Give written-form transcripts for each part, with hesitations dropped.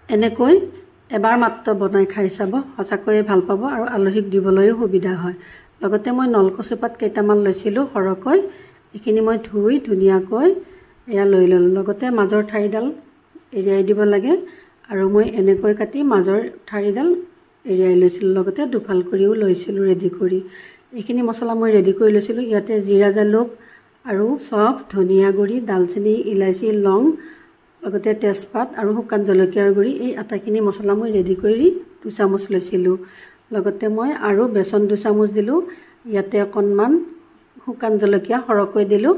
এনেকৈ এবাৰ মাত্ৰ বনাই খাই চাব, সঁচাকৈয়ে ভাল পাব আৰু আলহীক দিবলৈও সুবিধা হয়। লগতে মই নলকচু পাত কেইটামান লৈছিলোঁ সৰহকৈ, এইখিনি মই ধুই ধুনীয়াকৈ এয়া লৈ ল'লোঁ। লগতে মাজৰ ঠাৰিডাল এৰিয়াই দিব লাগে আৰু মই এনেকৈ কাটি মাজৰ ঠাৰিডাল এৰিয়াই লৈছিলোঁ। লগতে দুফাল কৰিও লৈছিলোঁ ৰেডি কৰি। এইখিনি মছলা মই ৰেডি কৰি লৈছিলোঁ। ইয়াতে জিৰা জালুক আৰু চফ, ধনিয়া গুড়ি, দালচেনি, ইলাচি, লং, লগতে তেজপাত আৰু শুকান জলকীয়াৰ গুড়ি, এই আটাইখিনি মছলা মই ৰেডি কৰি 2 চামুচ লৈছিলোঁ। লগতে মই আৰু বেচন 2 চামুচ দিলোঁ। ইয়াতে অকণমান শুকান জলকীয়া সৰহকৈ দিলোঁ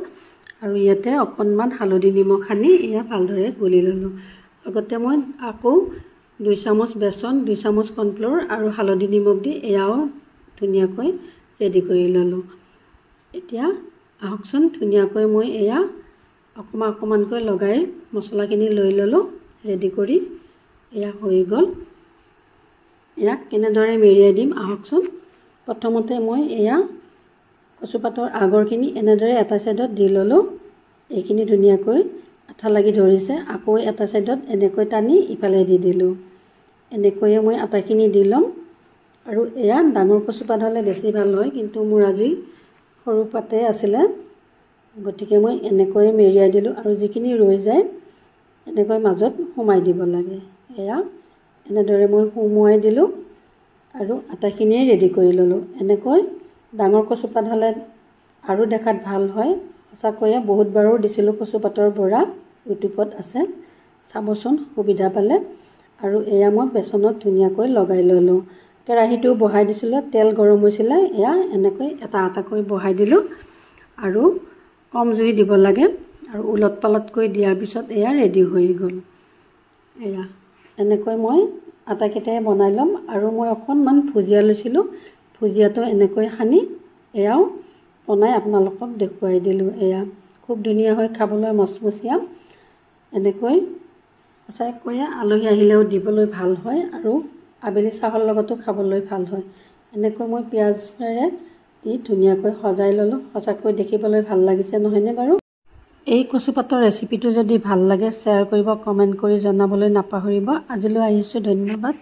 আৰু ইয়াতে অকণমান হালধি নিমখ সানি এয়া ভালদৰে গুলি ল'লোঁ। লগতে মই আকৌ 2 চামুচ বেচন, 2 চামুচ কৰ্ণফ্ল'ৰ আৰু হালধি নিমখ দি এয়াও ধুনীয়াকৈ ৰেডি কৰি ল'লোঁ। এতিয়া আহকচোন, ধুনীয়াকৈ মই এয়া অকণমানকৈ লগাই মছলাখিনি লৈ ল'লোঁ ৰেডি কৰি। এয়া হৈ গ'ল। ইয়াক কেনেদৰে মেৰিয়াই দিম আহকচোন। প্ৰথমতে মই এয়া কচুপাতৰ আগৰখিনি এনেদৰে এটা ছাইডত দি ল'লোঁ। এইখিনি ধুনীয়াকৈ আঠা লাগি ধৰিছে, আকৌ এটা ছাইডত এনেকৈ টানি ইফালে দি দিলোঁ। এনেকৈয়ে মই আটাইখিনি দি ল'ম। আৰু এয়া ডাঙৰ কচুপাত হ'লে বেছি ভাল হয়, কিন্তু মোৰ আজি সৰু পাতে আছিলে, গতিকে মই এনেকৈ মেৰিয়াই দিলোঁ। আৰু যিখিনি ৰৈ যায় এনেকৈ মাজত সোমাই দিব লাগে। এয়া এনেদৰে মই সোমোৱাই দিলোঁ আৰু আটাইখিনিয়ে ৰেডি কৰি ল'লোঁ। এনেকৈ ডাঙৰ কচুপাত হ'লে আৰু দেখাত ভাল হয়। সঁচাকৈয়ে বহুতবাৰো দিছিলোঁ কচুপাতৰ বৰা, ইউটিউবত আছে, চাবচোন সুবিধা পালে। আৰু এয়া মই বেচনত ধুনীয়াকৈ লগাই ল'লোঁ। কেৰাহীটো বহাই দিছিলোঁ, তেল গৰম হৈছিলে, এয়া এনেকৈ এটা এটাকৈ বহাই দিলোঁ আৰু কম জুই দিব লাগে। আৰু ওলট পালটকৈ দিয়াৰ পিছত এয়া ৰেডি হৈ গ'ল। এয়া এনেকৈ মই আটাইকেইটাই বনাই ল'ম। আৰু মই অকণমান ভুজিয়া লৈছিলোঁ, ভুজিয়াটো এনেকৈ সানি এয়াও বনাই আপোনালোকক দেখুৱাই দিলোঁ। এয়া খুব ধুনীয়া হয় খাবলৈ, মচমচীয়া। এনেকৈ সঁচাকৈয়ে আলহী আহিলেও দিবলৈ ভাল হয় আৰু আবেলি চাহৰ লগতো খাবলৈ ভাল হয়। এনেকৈ মই পিঁয়াজেৰে দি ধুনীয়াকৈ সজাই ল'লোঁ। সঁচাকৈ দেখিবলৈ ভাল লাগিছে, নহয়নে বাৰু? এই কচুপাতৰ ৰেচিপিটো যদি ভাল লাগে শ্বেয়াৰ কৰিব, কমেণ্ট কৰি জনাবলৈ নাপাহৰিব। আজিলৈ আহিছোঁ, ধন্যবাদ।